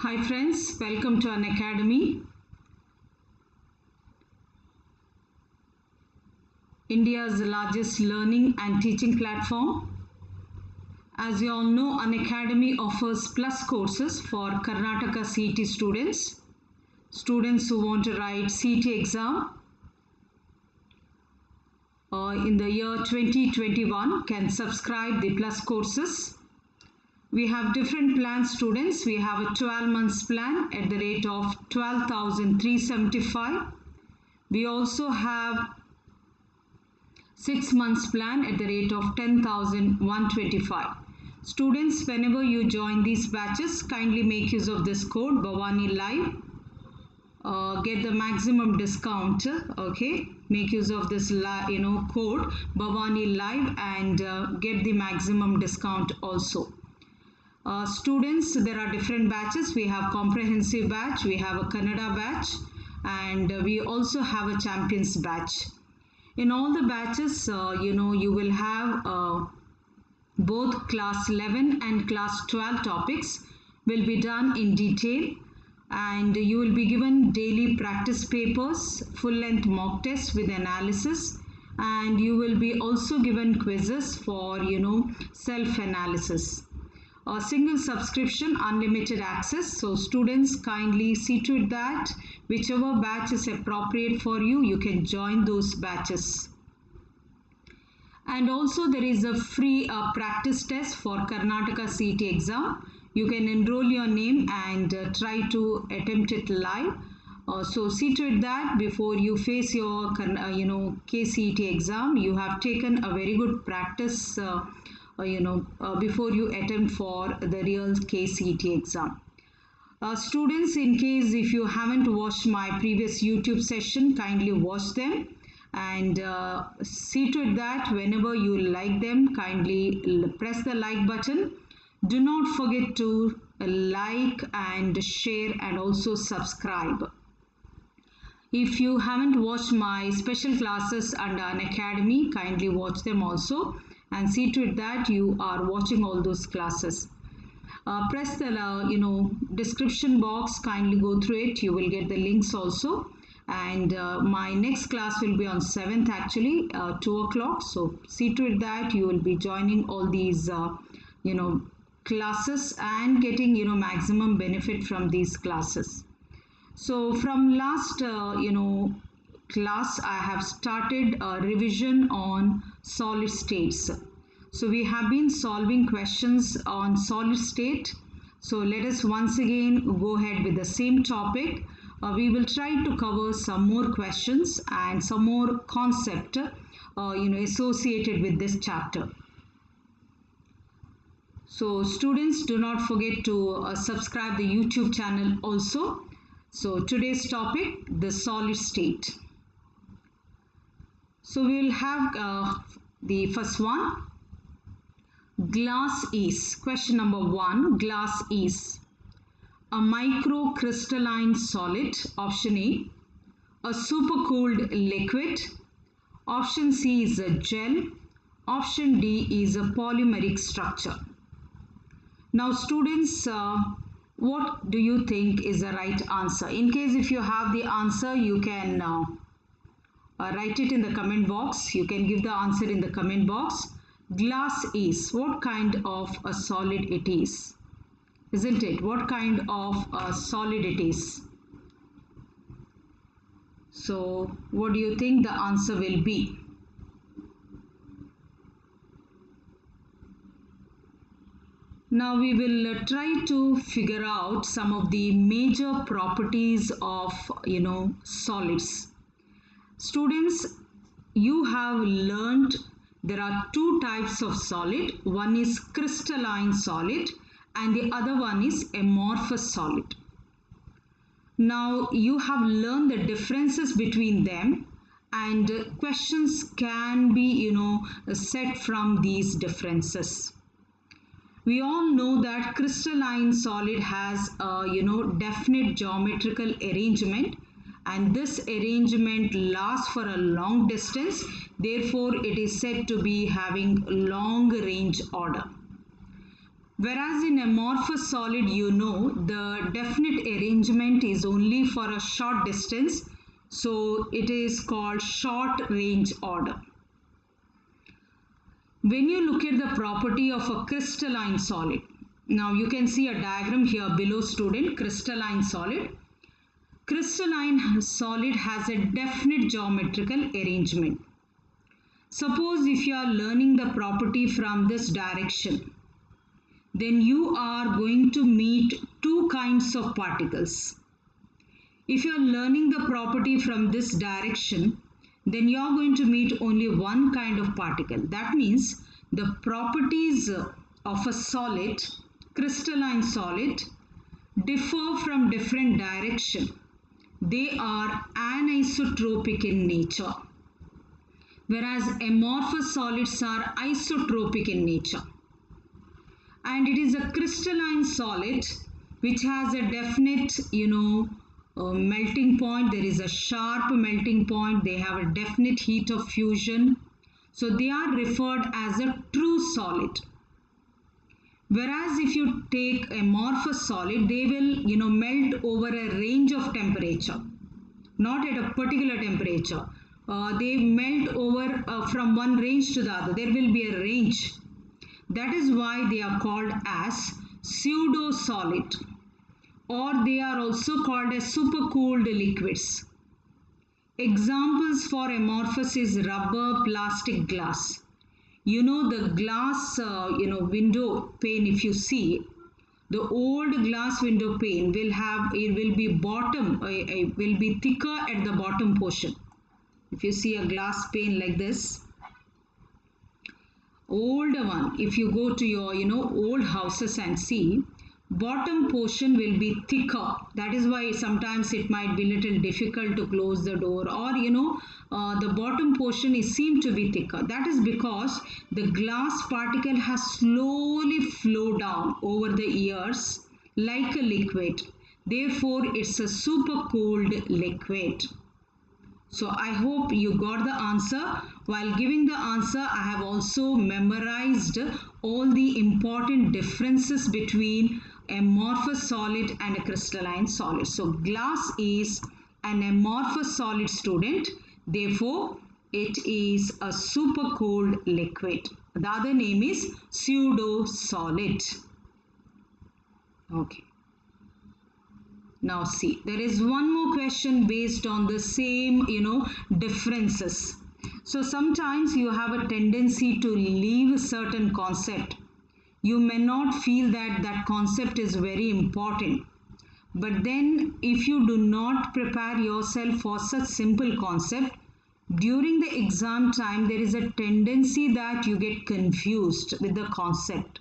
Hi friends, welcome to Unacademy, India's largest learning and teaching platform. As you all know, Unacademy offers plus courses for Karnataka CET students who want to write CET exam in the year 2021 can subscribe the plus courses. We have different plans, students. We have a 12 months plan at the rate of 12,375. We also have 6 months plan at the rate of 10,125. Students, whenever you join these batches, kindly make use of this code Bhavani Live. Get the maximum discount. Okay, make use of this code Bhavani Live and get the maximum discount also. Students, there are different batches. We have comprehensive batch, we have a Kannada batch, and we also have a champions batch. In all the batches, you will have both class 11 and class 12 topics will be done in detail, and you will be given daily practice papers, full-length mock tests with analysis, and you will be also given quizzes for self-analysis. A single subscription, unlimited access. So students, kindly see to it that whichever batch is appropriate for you, you can join those batches. And also there is a free practice test for Karnataka CET exam. You can enroll your name and try to attempt it live. So see to it that before you face your KCET exam, you have taken a very good practice before you attempt for the real KCET exam. Students, in case if you haven't watched my previous YouTube session, kindly watch them and see to it that whenever you like them, kindly press the like button. Do not forget to like and share and also subscribe. If you haven't watched my special classes under Unacademy, kindly watch them also and see to it that you are watching all those classes. Press the description box, kindly go through it. You will get the links also. And my next class will be on 7th actually, 2 o'clock. So see to it that you will be joining all these classes and getting maximum benefit from these classes. So from last class, I have started a revision on solid states. So we have been solving questions on solid state. So let us once again go ahead with the same topic. We will try to cover some more questions and some more concept associated with this chapter. So students, do not forget to subscribe the YouTube channel also. So today's topic, the solid state. So we will have the first one. Glass is, question number 1, glass is a microcrystalline solid, option A, supercooled liquid, option C is a gel, option D is a polymeric structure. Now students, what do you think is the right answer? In case if you have the answer, you can write it in the comment box. You can give the answer in the comment box. Glass is, what kind of a solid it is? Isn't it? What kind of a solid it is? So what do you think the answer will be? Now we will try to figure out some of the major properties of solids. Students, you have learned there are two types of solid. One is crystalline solid and the other one is amorphous solid. Now you have learned the differences between them, and questions can be set from these differences. We all know that crystalline solid has a definite geometrical arrangement, and this arrangement lasts for a long distance. Therefore, it is said to be having long range order. Whereas in amorphous solid, the definite arrangement is only for a short distance. So it is called short range order. When you look at the property of a crystalline solid, now you can see a diagram here below, student. Crystalline solid. Crystalline solid has a definite geometrical arrangement. Suppose if you are learning the property from this direction, then you are going to meet two kinds of particles. If you are learning the property from this direction, then you are going to meet only one kind of particle. That means the properties of a solid, crystalline solid, differ from different direction. They are anisotropic in nature, whereas amorphous solids are isotropic in nature. And it is a crystalline solid which has a definite, melting point. There is a sharp melting point. They have a definite heat of fusion. So they are referred as a true solid. Whereas if you take amorphous solid, they will, melt over a range of temperature, not at a particular temperature. They melt over from one range to the other. There will be a range. That is why they are called as pseudo-solid, or they are also called as supercooled liquids. Examples for amorphous is rubber, plastic, glass. The glass, window pane, if you see, the old glass window pane will be thicker at the bottom portion. If you see a glass pane like this, older one, if you go to your old houses and see, bottom portion will be thicker. That is why sometimes it might be little difficult to close the door, or the bottom portion is seen to be thicker. That is because the glass particle has slowly flowed down over the years like a liquid. Therefore it's a supercooled liquid. So I hope you got the answer. While giving the answer, I have also memorized all the important differences between amorphous solid and a crystalline solid. So glass is an amorphous solid, student. Therefore, it is a supercooled liquid. The other name is pseudo-solid. Okay. Now see, there is one more question based on the same, differences. So sometimes you have a tendency to leave a certain concept. You may not feel that that concept is very important. But then if you do not prepare yourself for such simple concept, during the exam time, there is a tendency that you get confused with the concept.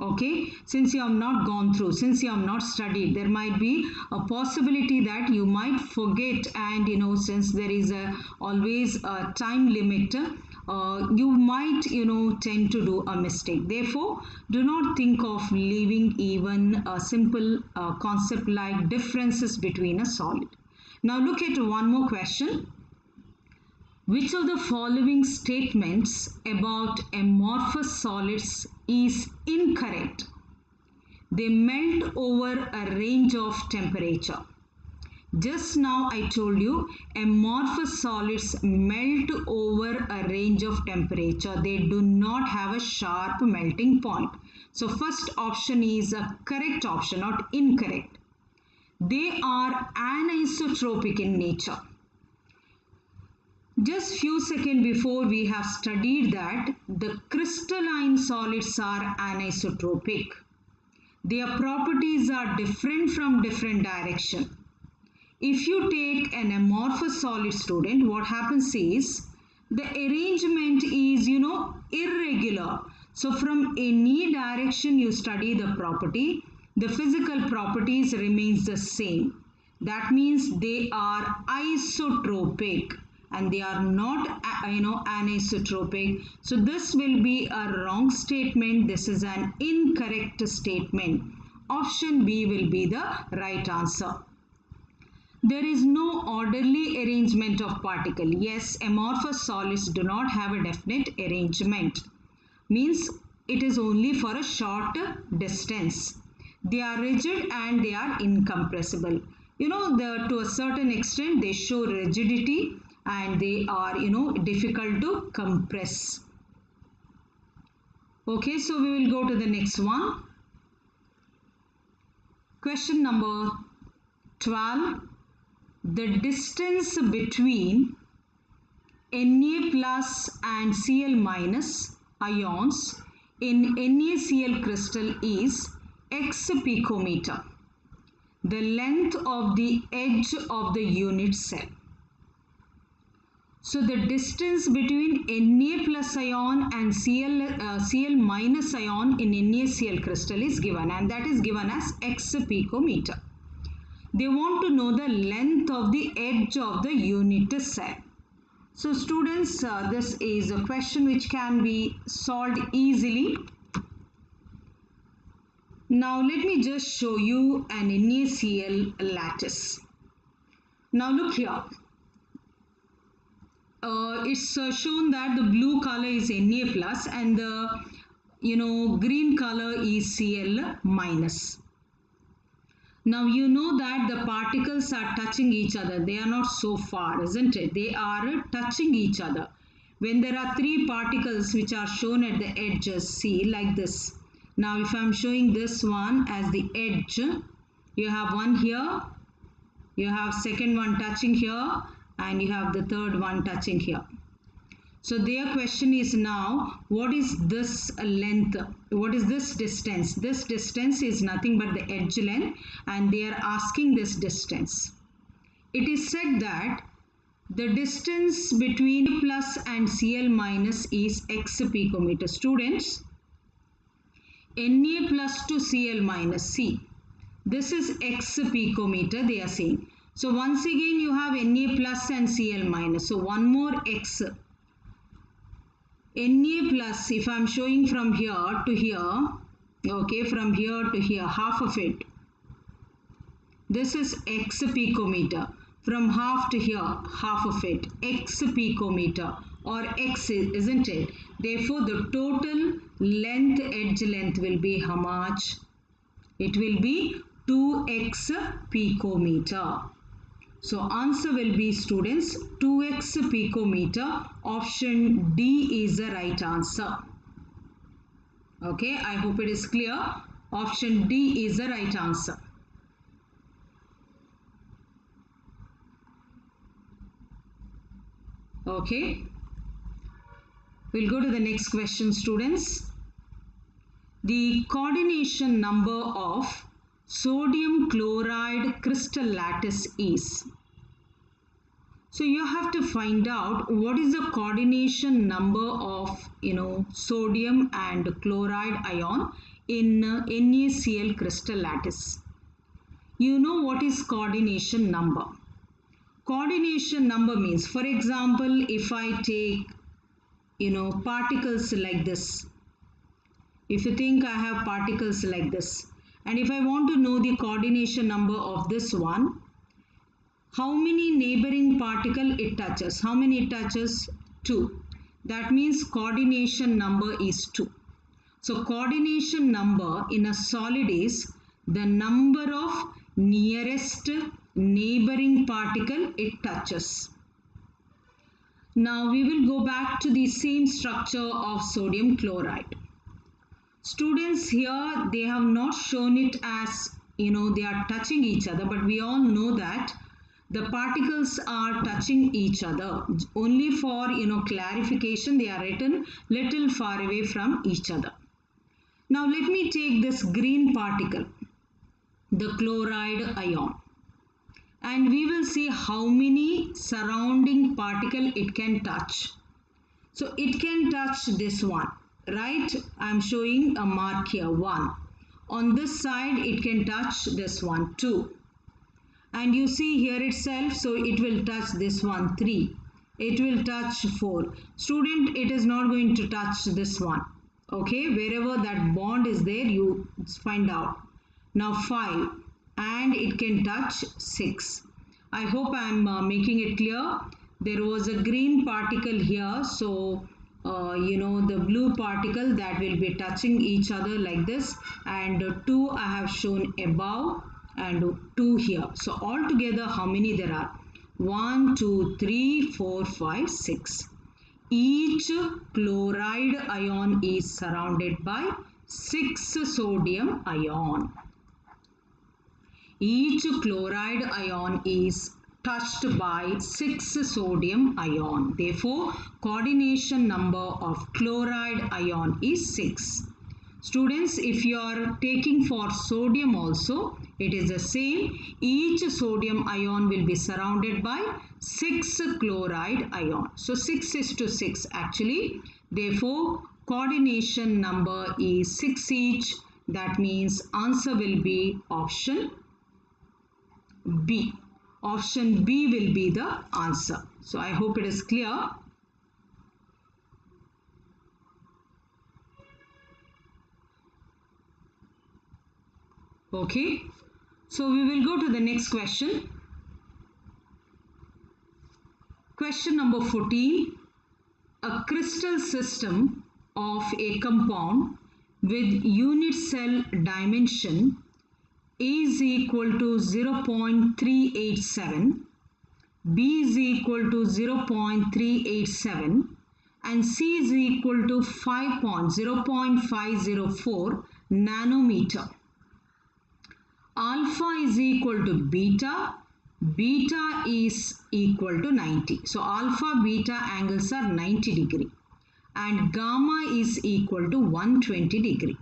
Okay, since you have not gone through, since you have not studied, there might be a possibility that you might forget, and since there is always a time limit, you might tend to do a mistake. Therefore, do not think of leaving even a simple concept like differences between a solid. Now look at one more question. Which of the following statements about amorphous solids is incorrect? They melt over a range of temperature. Just now I told you amorphous solids melt over a range of temperature. They do not have a sharp melting point. So first option is a correct option, not incorrect. They are anisotropic in nature. Just few seconds before we have studied that the crystalline solids are anisotropic. Their properties are different from different direction. If you take an amorphous solid, student, what happens is the arrangement is irregular. So from any direction you study the property, the physical properties remains the same. That means they are isotropic and they are not anisotropic. So this will be a wrong statement. This is an incorrect statement. Option B will be the right answer. There is no orderly arrangement of particle. Yes, amorphous solids do not have a definite arrangement. Means it is only for a short distance. They are rigid and they are incompressible. To a certain extent they show rigidity and they are difficult to compress. Okay, so we will go to the next one. Question number 12. The distance between Na plus and Cl minus ions in NaCl crystal is x picometer, the length of the edge of the unit cell. So the distance between Na plus ion and Cl minus ion in NaCl crystal is given, and that is given as x picometer. They want to know the length of the edge of the unit cell. So students, this is a question which can be solved easily. Now let me just show you an NaCl lattice. Now look here. It's shown that the blue color is Na plus and the green color is Cl minus. Now you know that the particles are touching each other. They are not so far, isn't it? They are touching each other. When there are three particles which are shown at the edges, see, like this. Now if I am showing this one as the edge, you have one here, you have second one touching here, and you have the third one touching here. So their question is now, what is this length? What is this distance? This distance is nothing but the edge length, and they are asking this distance. It is said that the distance between plus and Cl minus is x picometer. Students, Na plus to Cl minus, see, this is x picometer they are saying. So once again you have Na plus and Cl minus. So one more x. Na plus, if I am showing from here to here, okay, from here to here, half of it. This is x picometer. From half to here, half of it, x picometer, or x, isn't it? Therefore, the total length, edge length will be how much? It will be 2x picometer. So answer will be, students, 2x picometer. Option D is the right answer. Okay, I hope it is clear. Option D is the right answer. Okay, we'll go to the next question, students. The coordination number of sodium chloride crystal lattice is. So you have to find out what is the coordination number of sodium and chloride ion in NaCl crystal lattice. You know what is coordination number? Coordination number means, for example, if I take particles like this. If you think I have particles like this, and if I want to know the coordination number of this one, how many neighboring particle it touches? How many it touches? 2. That means coordination number is 2. So coordination number in a solid is the number of nearest neighboring particle it touches. Now we will go back to the same structure of sodium chloride. Students, here they have not shown it as they are touching each other, but we all know that the particles are touching each other. Only for clarification, they are written little far away from each other. Now let me take this green particle, the chloride ion, and we will see how many surrounding particle it can touch. So it can touch this one, right? I am showing a mark here, 1. On this side it can touch this one, 2. And you see here itself, so it will touch this one, 3. It will touch 4. Student, it is not going to touch this one. Okay, wherever that bond is there, you find out. Now 5, and it can touch 6. I hope I am making it clear. There was a green particle here, so the blue particle that will be touching each other like this, and 2 I have shown above and 2 here. So altogether how many there are? 1, 2, 3, 4, 5, 6. Each chloride ion is surrounded by 6 sodium ion. Each chloride ion is touched by 6 sodium ion. Therefore, coordination number of chloride ion is 6. Students, if you are taking for sodium also, it is the same. Each sodium ion will be surrounded by 6 chloride ion. So 6 is to 6 actually. Therefore, coordination number is 6 each. That means answer will be option B. Option B will be the answer. So I hope it is clear. Okay. So we will go to the next question. Question number 14. A crystal system of a compound with unit cell dimension A is equal to 0.387, B is equal to 0.387 and C is equal to 0.504 nanometer. Alpha is equal to beta, beta is equal to 90. So alpha beta angles are 90 degree and gamma is equal to 120 degree.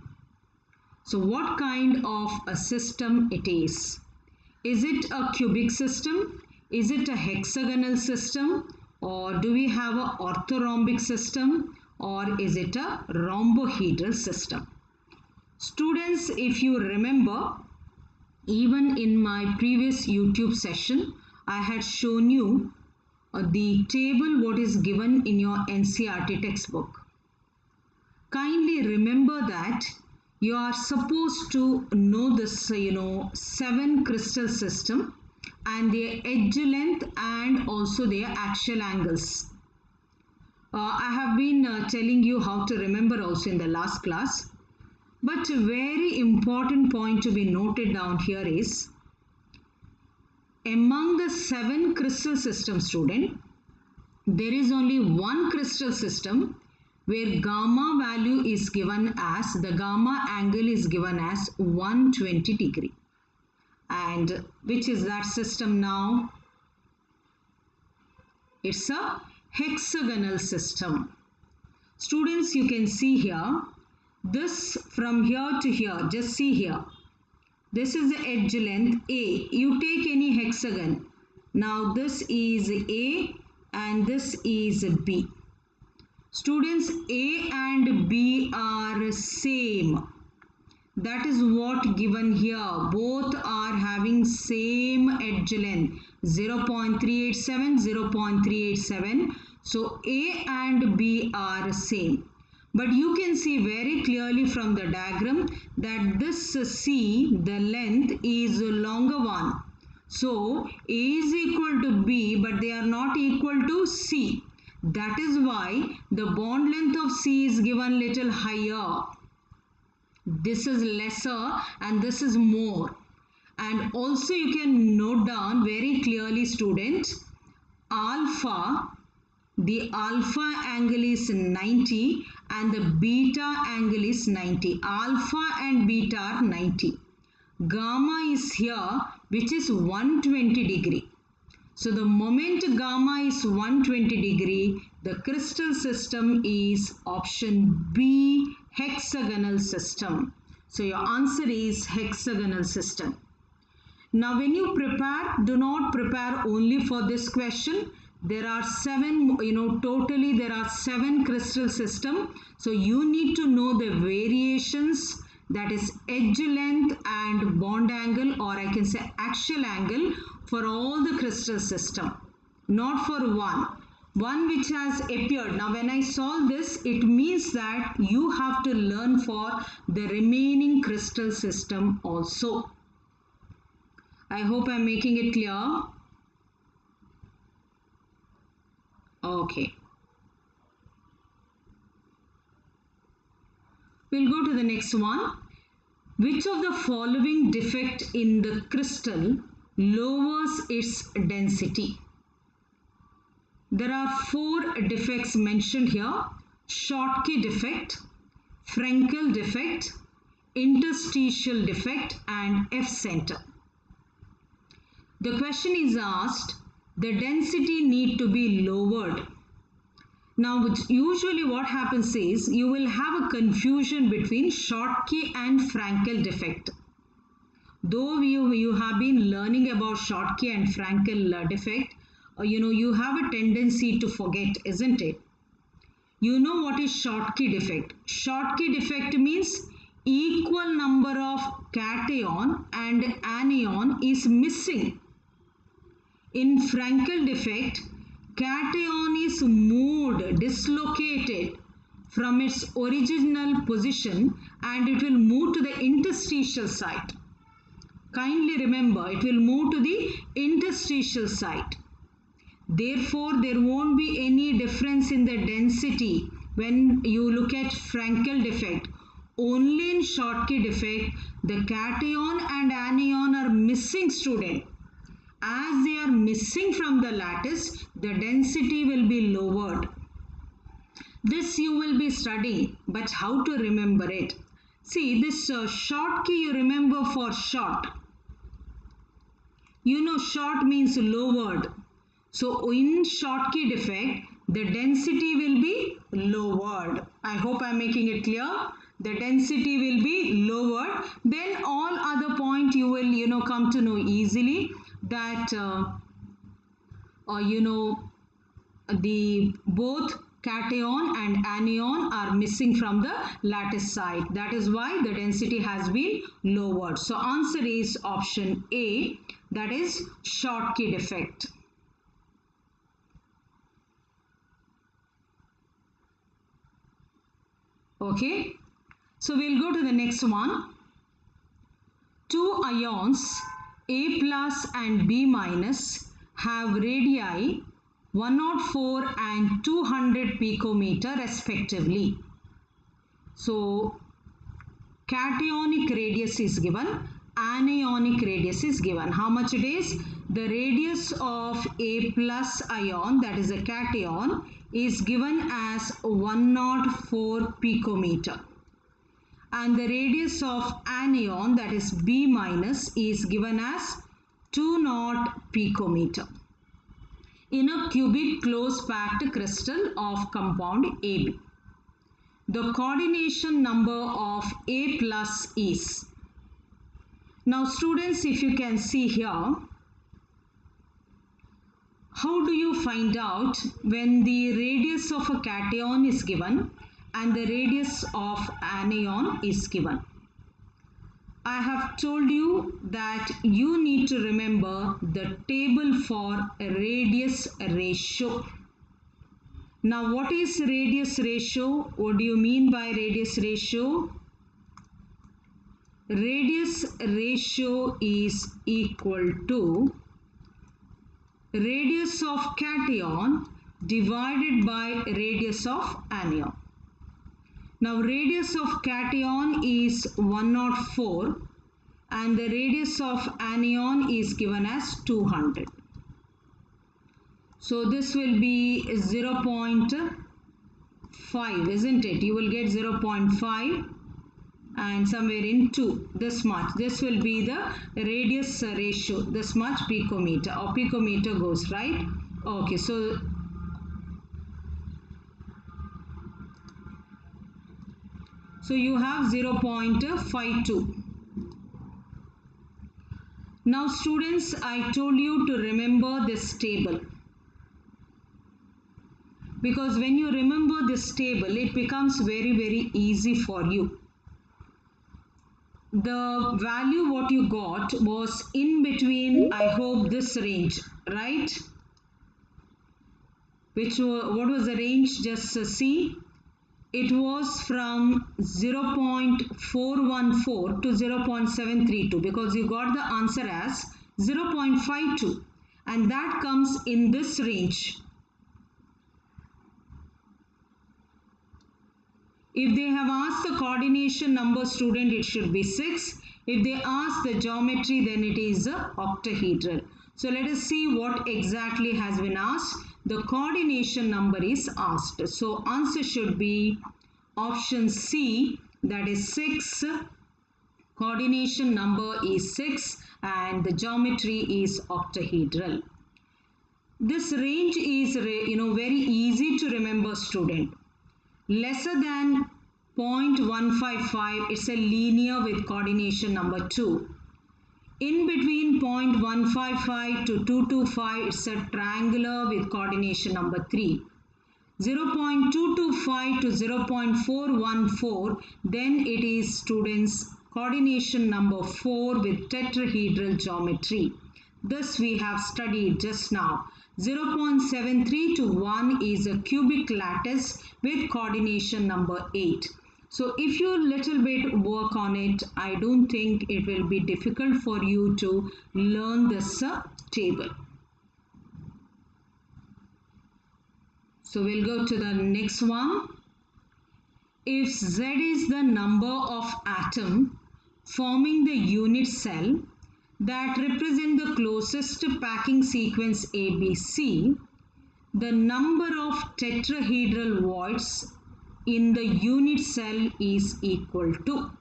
So what kind of a system it is? Is it a cubic system? Is it a hexagonal system? Or do we have an orthorhombic system? Or is it a rhombohedral system? Students, if you remember, even in my previous YouTube session, I had shown you the table what is given in your NCERT textbook. Kindly remember that you are supposed to know this, 7 crystal system and their edge length and also their axial angles. I have been telling you how to remember also in the last class. But a very important point to be noted down here is, among the 7 crystal system student, there is only one crystal system where gamma value is given as, the gamma angle is given as 120 degree. And which is that system now? It's a hexagonal system. Students, you can see here, this from here to here, just see here. This is the edge length A. You take any hexagon. Now this is A and this is B. Students, A and B are same. That is what given here. Both are having same edge length, 0.387, 0.387. So A and B are same. But you can see very clearly from the diagram that this C, the length, is a longer one. So A is equal to B, but they are not equal to C. That is why the bond length of C is given little higher. This is lesser and this is more. And also you can note down very clearly, student, alpha, the alpha angle is 90 and the beta angle is 90. Alpha and beta are 90. Gamma is here, which is 120 degree. So the moment gamma is 120 degree, the crystal system is option B, hexagonal system. So your answer is hexagonal system. Now when you prepare, do not prepare only for this question. There are 7, totally there are 7 crystal system. So you need to know the variations, that is edge length and bond angle, or I can say axial angle, for all the crystal system, not for one which has appeared. Now when I solve this, it means that you have to learn for the remaining crystal system also. I hope I am making it clear. Okay. We'll go to the next one. Which of the following defect in the crystal lowers its density? There are 4 defects mentioned here. Schottky defect, Frenkel defect, interstitial defect and F-center. The question is asked, the density need to be lowered. Now usually what happens is you will have a confusion between Schottky and Frenkel defect. Though you have been learning about Schottky and Frenkel defect, you have a tendency to forget, isn't it? You know what is Schottky defect? Schottky defect means equal number of cation and anion is missing. In Frenkel defect, cation is moved, dislocated from its original position and it will move to the interstitial site. Kindly remember, it will move to the interstitial site. Therefore, there won't be any difference in the density when you look at Frenkel defect. Only in Schottky defect, the cation and anion are missing, student. As they are missing from the lattice, the density will be lowered. This you will be studying, but how to remember it? See, this Schottky you remember for short. You know short means lowered. So in Schottky defect, the density will be lowered. I hope I am making it clear. The density will be lowered. Then all other point you will come to know easily that the both cation and anion are missing from the lattice side. That is why the density has been lowered. So answer is option A, that is Schottky defect. Okay, so we'll go to the next one. 2 ions A plus and B minus have radii 104 and 200 picometer respectively. So cationic radius is given, anionic radius is given. How much it is? The radius of A plus ion, that is a cation, is given as 104 picometer. And the radius of anion, that is B minus, is given as 20 picometer in a cubic close packed crystal of compound AB. The coordination number of A plus is. Now students, if you can see here, how do you find out when the radius of a cation is given and the radius of anion is given? I have told you that you need to remember the table for radius ratio. Now what is radius ratio? What do you mean by radius ratio? Radius ratio is equal to radius of cation divided by radius of anion. Now radius of cation is 104 and the radius of anion is given as 200. So this will be 0.5, isn't it? You will get 0.5 and somewhere in 2, this much. This will be the radius ratio, this much picometer, or picometer goes, right? Okay, so you have 0.52. Now students, I told you to remember this table, because when you remember this table, it becomes very easy for you. The value what you got was in between, I hope, this range, right? What was the range? Just see. It was from 0.414 to 0.732 because you got the answer as 0.52 and that comes in this range. If they have asked the coordination number, student, it should be 6. If they ask the geometry, then it is octahedral. So let us see what exactly has been asked. The coordination number is asked. So answer should be option C, that is 6. Coordination number is 6 and the geometry is octahedral. This range is very easy to remember, student. Lesser than 0.155, it's a linear with coordination number 2. In between 0.155 to 225, it's a triangular with coordination number 3. 0.225 to 0.414, then it is, students, coordination number 4 with tetrahedral geometry. This we have studied just now. 0.73 to 1 is a cubic lattice with coordination number 8. So if you little bit work on it, I don't think it will be difficult for you to learn this table. So we'll go to the next one. If Z is the number of atom forming the unit cell that represent the closest packing sequence ABC, the number of tetrahedral voids in the unit cell is equal to.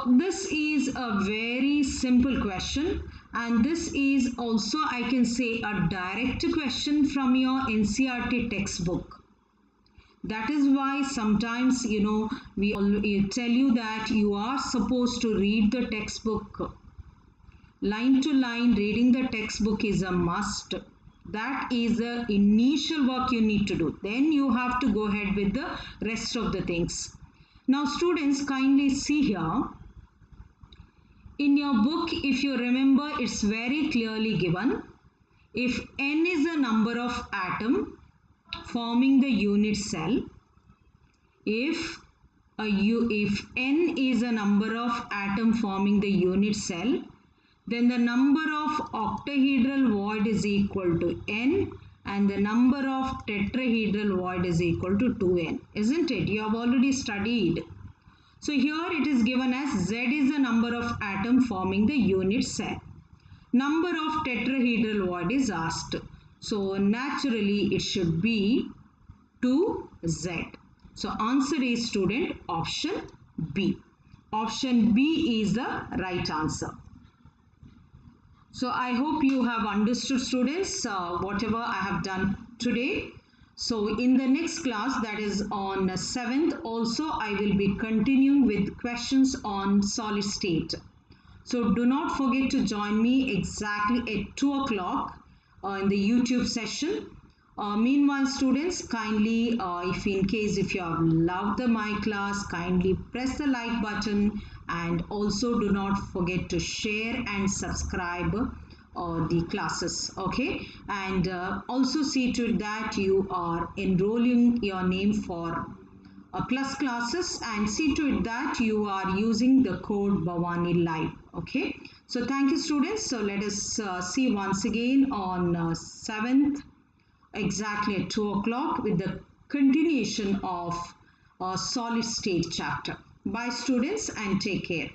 This is a very simple question, and this is also, I can say, a direct question from your NCERT textbook. That is why sometimes, we tell you that you are supposed to read the textbook. Line to line, reading the textbook is a must. That is the initial work you need to do. Then you have to go ahead with the rest of the things. Now students, kindly see here. In your book, if you remember, it's very clearly given. If N is a number of atom forming the unit cell, if N is a number of atom forming the unit cell, then the number of octahedral void is equal to N and the number of tetrahedral void is equal to 2N, isn't it? You have already studied. So here it is given as Z is the number of atom forming the unit cell. Number of tetrahedral void is asked. So naturally it should be 2Z. So answer is, student, option B. Option B is the right answer. So I hope you have understood, students, whatever I have done today. So in the next class, that is on 7th, also I will be continuing with questions on solid state. So do not forget to join me exactly at 2 o'clock in the YouTube session. Meanwhile, students, kindly, if you have loved my class, kindly press the like button and also do not forget to share and subscribe the classes, okay? And also see to it that you are enrolling your name for plus classes and see to it that you are using the code Bhavani Live, okay? So thank you, students. So let us see once again on 7th exactly at 2 o'clock with the continuation of solid state chapter. Bye students and take care.